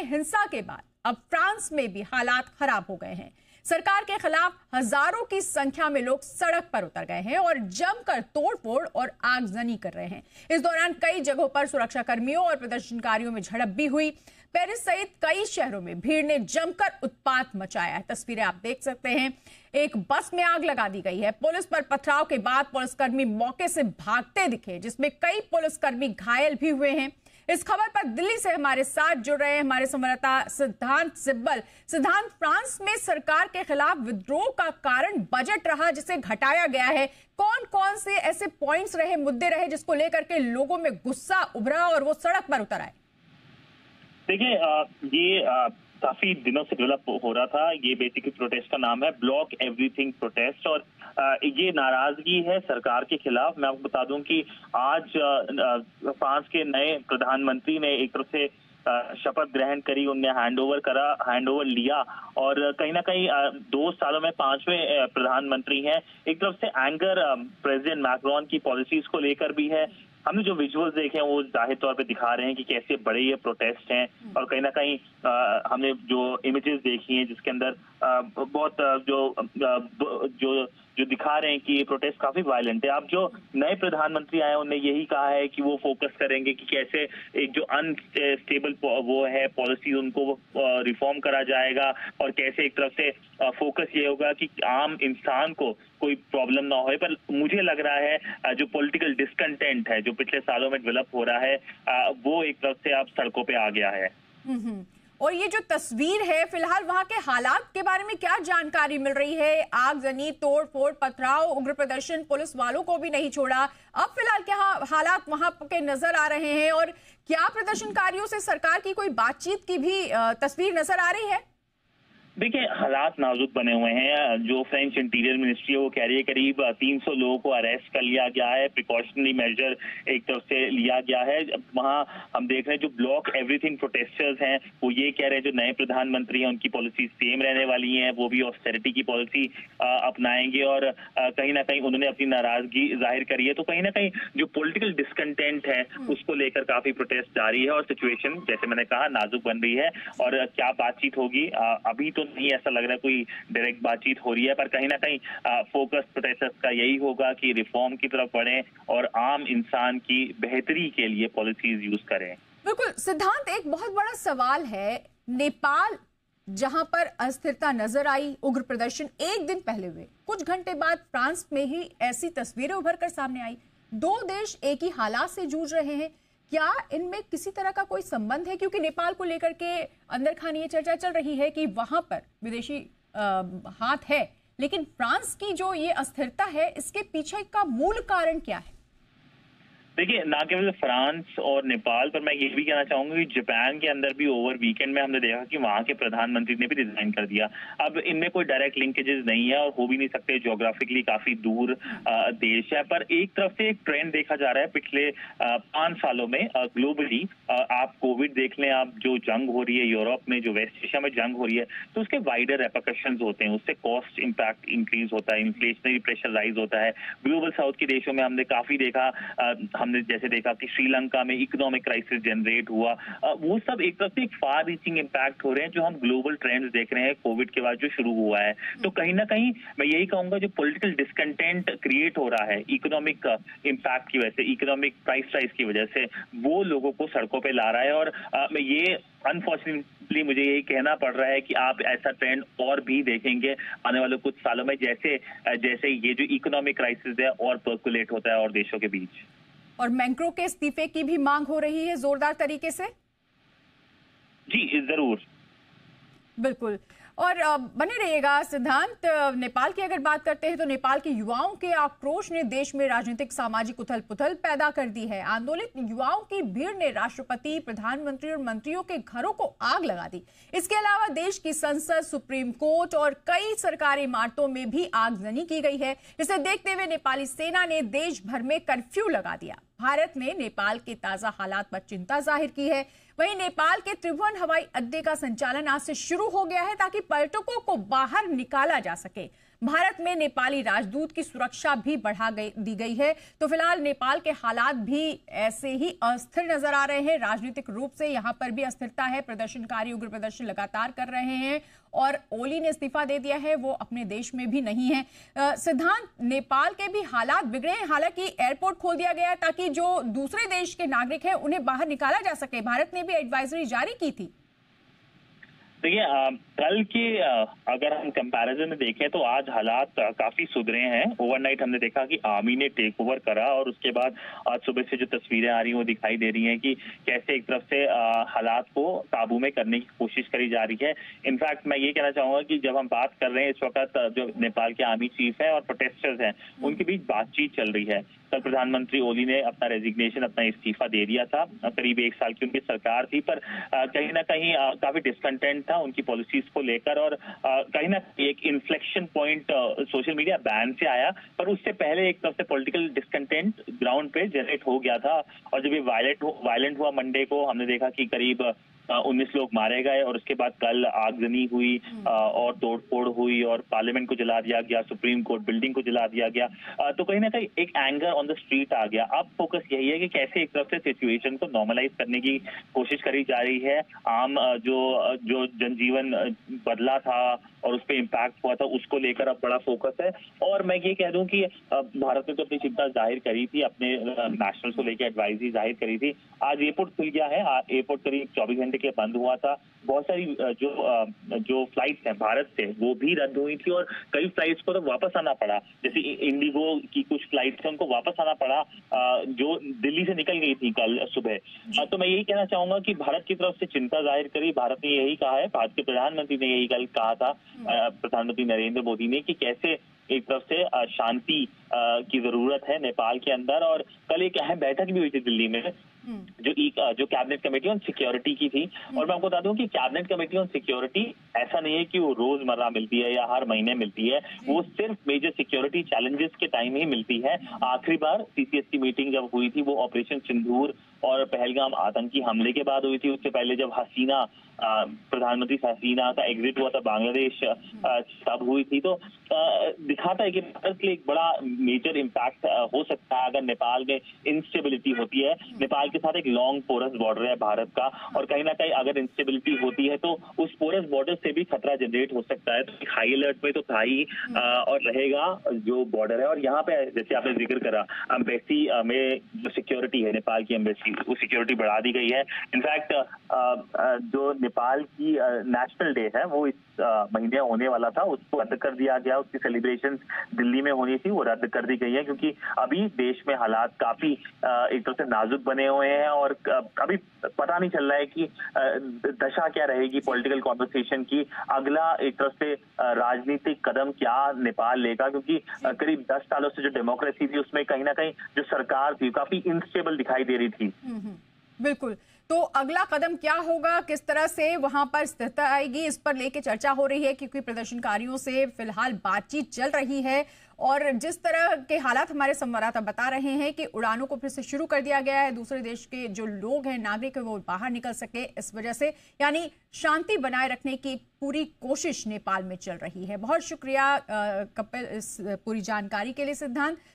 में हिंसा के बाद अब फ्रांस में भी हालात खराब हो गए हैं। सरकार के खिलाफ हजारों की संख्या में लोग सड़क पर उतर गए हैं और जमकर तोड़फोड़ और आगजनी कर रहे हैं। इस दौरान कई जगहों पर सुरक्षा कर्मियों और प्रदर्शनकारियों में झड़प भी हुई। पेरिस सहित कई शहरों में भीड़ ने जमकर उत्पात मचाया है। तस्वीरें आप देख सकते हैं। एक बस में आग लगा दी गई है। पुलिस पर पथराव के बाद पुलिसकर्मी मौके से भागते दिखे, जिसमें कई पुलिसकर्मी घायल भी हुए हैं। इस खबर पर दिल्ली से हमारे साथ जुड़ रहे हैं हमारे संवाददाता सिद्धांत सिब्बल। सिद्धांत, फ्रांस में सरकार के खिलाफ विद्रोह का कारण बजट रहा जिसे घटाया गया है। कौन कौन से ऐसे पॉइंट्स रहे, मुद्दे रहे जिसको लेकर के लोगों में गुस्सा उभरा और वो सड़क पर उतर आए? देखिए, ये काफी दिनों से डेवलप हो रहा था। ये बेसिकली प्रोटेस्ट का नाम है ब्लॉक एवरीथिंग प्रोटेस्ट, और ये नाराजगी है सरकार के खिलाफ। मैं आपको बता दूं कि आज फ्रांस के नए प्रधानमंत्री ने एक तरफ से शपथ ग्रहण करी, उनने हैंडओवर लिया, और कहीं ना कहीं 2 सालों में 5वें प्रधानमंत्री हैं। एक तरफ से एंगर प्रेसिडेंट मैक्रोन की पॉलिसीज को लेकर भी है। हमने जो विजुअल्स देखे हैं वो जाहिर तौर पे दिखा रहे हैं कि कैसे बड़े ये प्रोटेस्ट हैं, और कहीं ना कहीं हमने जो इमेजेस देखी हैं जिसके अंदर बहुत जो दिखा रहे हैं कि ये प्रोटेस्ट काफी वायलेंट है। अब जो नए प्रधानमंत्री आए उन्होंने यही कहा है कि वो फोकस करेंगे कि कैसे एक जो अनस्टेबल वो है पॉलिसी उनको रिफॉर्म करा जाएगा, और कैसे एक तरफ से फोकस ये होगा कि आम इंसान को कोई प्रॉब्लम ना हो। पर मुझे लग रहा है जो पॉलिटिकल डिस्कंटेंट है जो पिछले सालों में डेवलप हो रहा है वो एक तरफ से अब सड़कों पे आ गया है। और ये जो तस्वीर है, फिलहाल वहां के हालात के बारे में क्या जानकारी मिल रही है? आगजनी, तोड़फोड़, पथराव, उग्र प्रदर्शन, पुलिस वालों को भी नहीं छोड़ा। अब फिलहाल क्या हालात वहां के नजर आ रहे हैं, और क्या प्रदर्शनकारियों से सरकार की कोई बातचीत की भी तस्वीर नजर आ रही है? देखिए, हालात नाजुक बने हुए हैं। जो फ्रेंच इंटीरियर मिनिस्ट्री है वो कह रही है करीब 300 लोगों को अरेस्ट कर लिया गया है। प्रिकॉशनरी मेजर एक तरफ से लिया गया है। वहाँ हम देख रहे हैं जो ब्लॉक एवरीथिंग प्रोटेस्टर्स हैं वो ये कह रहे हैं जो नए प्रधानमंत्री हैं उनकी पॉलिसी सेम रहने वाली है, वो भी ऑस्टेरिटी की पॉलिसी अपनाएंगे, और कहीं ना कहीं उन्होंने अपनी नाराजगी जाहिर करी है। तो कहीं ना कहीं जो पॉलिटिकल डिस्कंटेंट है उसको लेकर काफी प्रोटेस्ट जारी है, और सिचुएशन जैसे मैंने कहा नाजुक बन रही है। और क्या बातचीत होगी अभी तो नहीं ऐसा लग रहा है कोई डायरेक्ट बातचीत हो रही है, पर कहीं ना कहीं फोकस प्रोटेस्टर्स का यही होगा कि रिफॉर्म की तरफ बढ़ें और आम इंसान की बेहतरी के लिए पॉलिसीज यूज करें। बिल्कुल सिद्धांत, एक बहुत बड़ा सवाल है। नेपाल जहां पर अस्थिरता नजर आई, उग्र प्रदर्शन एक दिन पहले हुए, कुछ घंटे बाद फ्रांस में ही ऐसी तस्वीरें उभर कर सामने आई। 2 देश एक ही हालात से जूझ रहे हैं। क्या इनमें किसी तरह का कोई संबंध है? क्योंकि नेपाल को लेकर के अंदर खानी ये चर्चा चल रही है कि वहां पर विदेशी हाथ है, लेकिन फ्रांस की जो ये अस्थिरता है इसके पीछे का मूल कारण क्या है? देखिए, ना केवल फ्रांस और नेपाल, पर मैं ये भी कहना चाहूंगा कि जापान के अंदर भी ओवर वीकेंड में हमने देखा कि वहां के प्रधानमंत्री ने भी रिजाइन कर दिया। अब इनमें कोई डायरेक्ट लिंकेजेस नहीं है और हो भी नहीं सकते, ज्योग्राफिकली काफी दूर देश है। पर एक तरफ से एक ट्रेंड देखा जा रहा है पिछले 5 सालों में ग्लोबली। आप कोविड देख लें, आप जो जंग हो रही है यूरोप में, जो वेस्ट एशिया में जंग हो रही है, तो उसके वाइडर रेपरकशंस होते हैं। उससे कॉस्ट इंपैक्ट इंक्रीज होता है, इन्फ्लेशनरी प्रेशर राइज होता है। ग्लोबल साउथ के देशों में हमने काफी देखा, हमने जैसे देखा कि श्रीलंका में इकोनॉमिक क्राइसिस जनरेट हुआ। वो सब एक तरफ से एक फार रीचिंग इम्पैक्ट हो रहे हैं जो हम ग्लोबल ट्रेंड्स देख रहे हैं कोविड के बाद जो शुरू हुआ है। तो कहीं ना कहीं मैं यही कहूंगा जो पॉलिटिकल डिस्कंटेंट क्रिएट हो रहा है इकोनॉमिक इम्पैक्ट की वजह से, इकोनॉमिक प्राइस राइज की वजह से, वो लोगों को सड़कों पे ला रहा है। और मैं ये अनफॉर्चुनेटली मुझे यही कहना पड़ रहा है कि आप ऐसा ट्रेंड और भी देखेंगे आने वाले कुछ सालों में, जैसे ये जो इकोनॉमिक क्राइसिस है और पर्कुलेट होता है और देशों के बीच। और मैक्रों के इस्तीफे की भी मांग हो रही है जोरदार तरीके से। जी जरूर, बिल्कुल। और बने रहिएगा सिद्धांत। नेपाल की अगर बात करते हैं तो नेपाल के युवाओं के आक्रोश ने देश में राजनीतिक सामाजिक उथल-पुथल पैदा कर दी है। आंदोलित युवाओं की भीड़ ने राष्ट्रपति, प्रधानमंत्री और मंत्रियों के घरों को आग लगा दी। इसके अलावा देश की संसद, सुप्रीम कोर्ट और कई सरकारी इमारतों में भी आगजनी की गई है। इसे देखते हुए नेपाली सेना ने देश भर में कर्फ्यू लगा दिया। भारत ने नेपाल के ताजा हालात पर चिंता जाहिर की है। वहीं नेपाल के त्रिभुवन हवाई अड्डे का संचालन आज से शुरू हो गया है ताकि पर्यटकों को बाहर निकाला जा सके। भारत में नेपाली राजदूत की सुरक्षा भी दी गई है। तो फिलहाल नेपाल के हालात भी ऐसे ही अस्थिर नजर आ रहे हैं। राजनीतिक रूप से यहां पर भी अस्थिरता है। प्रदर्शनकारी उग्र प्रदर्शन लगातार कर रहे हैं और ओली ने इस्तीफा दे दिया है, वो अपने देश में भी नहीं है। सिद्धांत, नेपाल के भी हालात बिगड़े हैं। हालांकि एयरपोर्ट खोल दिया गया ताकि जो दूसरे देश के नागरिक हैं उन्हें बाहर निकाला जा सके। भारत ने भी एडवाइजरी जारी की थी। देखिए, कल के अगर हम कंपैरिजन में देखें तो आज हालात काफी सुधरे हैं। ओवरनाइट हमने देखा कि आर्मी ने टेक ओवर करा और उसके बाद आज सुबह से जो तस्वीरें आ रही हैं वो दिखाई दे रही हैं कि कैसे एक तरफ से हालात को काबू में करने की कोशिश करी जा रही है। इनफैक्ट मैं ये कहना चाहूंगा कि जब हम बात कर रहे हैं इस वक्त जो नेपाल के आर्मी चीफ है और प्रोटेस्टर्स हैं उनके बीच बातचीत चल रही है। कल प्रधानमंत्री ओली ने अपना रेजिग्नेशन, अपना इस्तीफा दे दिया था। करीब 1 साल की उनकी सरकार थी, पर कहीं ना कहीं काफी डिसकंटेंट था उनकी पॉलिसीज को लेकर और कहीं ना एक inflection point social media ban से आया, पर उससे पहले एक तरफ से पॉलिटिकल डिसकंटेंट ग्राउंड पे जनरेट हो गया था। और जब ये वायलेंट हुआ मंडे को, हमने देखा कि करीब 19 लोग मारे गए और उसके बाद कल आगजनी हुई और तोड़फोड़ हुई और पार्लियामेंट को जला दिया गया, सुप्रीम कोर्ट बिल्डिंग को जला दिया गया। तो कहीं ना कहीं एक एंगर ऑन द स्ट्रीट आ गया। अब फोकस यही है कि कैसे एक तरफ से सिचुएशन को नॉर्मलाइज करने की कोशिश करी जा रही है। आम जो जनजीवन बदला था और उस पर इम्पैक्ट हुआ था उसको लेकर अब बड़ा फोकस है। और मैं ये कह दूं कि भारत ने तो अपनी चिंता जाहिर करी थी, अपने नेशनल्स को लेकर एडवाइजरी जाहिर करी थी। आज एयरपोर्ट खुल गया है। एयरपोर्ट करीब 24 घंटे के बंद हुआ था। बहुत सारी जो फ्लाइट्स हैं भारत से वो भी रद्द हुई थी और कई फ्लाइट्स को तो वापस आना पड़ा। जैसे इंडिगो की कुछ फ्लाइट्स हैं उनको वापस आना पड़ा जो दिल्ली से निकल गई थी कल सुबह। तो मैं यही कहना चाहूंगा कि भारत की तरफ से चिंता जाहिर करी। भारत ने यही कहा है, भारत के प्रधानमंत्री ने यही कल कहा था, प्रधानमंत्री नरेंद्र मोदी ने, कि कैसे एक तरफ से शांति की जरूरत है नेपाल के अंदर। और कल एक अहम बैठक भी हुई थी दिल्ली में जो कैबिनेट कमेटी ऑन सिक्योरिटी की थी। और मैं आपको बता दूं कि कैबिनेट कमेटी ऑन सिक्योरिटी ऐसा नहीं है कि वो रोजमर्रा मिलती है या हर महीने मिलती है, वो सिर्फ मेजर सिक्योरिटी चैलेंजेस के टाइम ही मिलती है। आखिरी बार सीसीएस की मीटिंग जब हुई थी वो ऑपरेशन सिंदूर और पहलगाम आतंकी हमले के बाद हुई थी। उससे पहले जब प्रधानमंत्री हसीना का एग्जिट हुआ था बांग्लादेश, तब हुई थी। तो दिखाता है कि भारत के लिए एक बड़ा मेजर इम्पैक्ट हो सकता है अगर नेपाल में इंस्टेबिलिटी होती है। नेपाल के साथ एक लॉन्ग पोरस बॉर्डर है भारत का, और कहीं ना कहीं अगर इंस्टेबिलिटी होती है तो उस पोरस बॉर्डर से भी खतरा जनरेट हो सकता है। तो एक हाई अलर्ट में तो था ही और रहेगा जो बॉर्डर है। और यहाँ पे जैसे आपने जिक्र करा, एम्बेसी में जो सिक्योरिटी है, नेपाल की एम्बेसी, वो सिक्योरिटी बढ़ा दी गई है। इनफैक्ट जो नेपाल की नेशनल डे है वो इस महीने होने वाला था, उसको रद्द कर दिया गया। उसकी सेलिब्रेशन दिल्ली में होनी थी, वो रद्द कर दी गई है क्योंकि अभी देश में हालात काफी एक तरह से नाजुक बने हुए हैं और अभी पता नहीं चल रहा है कि दशा क्या रहेगी पॉलिटिकल कॉन्वर्सेशन की। अगला एक तरह से राजनीतिक कदम क्या नेपाल लेगा, क्योंकि करीब 10 सालों से जो डेमोक्रेसी थी उसमें कहीं ना कहीं जो सरकार थी काफी इनस्टेबल दिखाई दे रही थी। बिल्कुल। तो अगला कदम क्या होगा, किस तरह से वहां पर स्थिरता आएगी, इस पर लेके चर्चा हो रही है क्योंकि प्रदर्शनकारियों से फिलहाल बातचीत चल रही है। और जिस तरह के हालात हमारे संवाददाता बता रहे हैं कि उड़ानों को फिर से शुरू कर दिया गया है, दूसरे देश के जो लोग हैं, नागरिक है, वो बाहर निकल सके इस वजह से, यानी शांति बनाए रखने की पूरी कोशिश नेपाल में चल रही है। बहुत शुक्रिया कपिल इस पूरी जानकारी के लिए। सिद्धांत।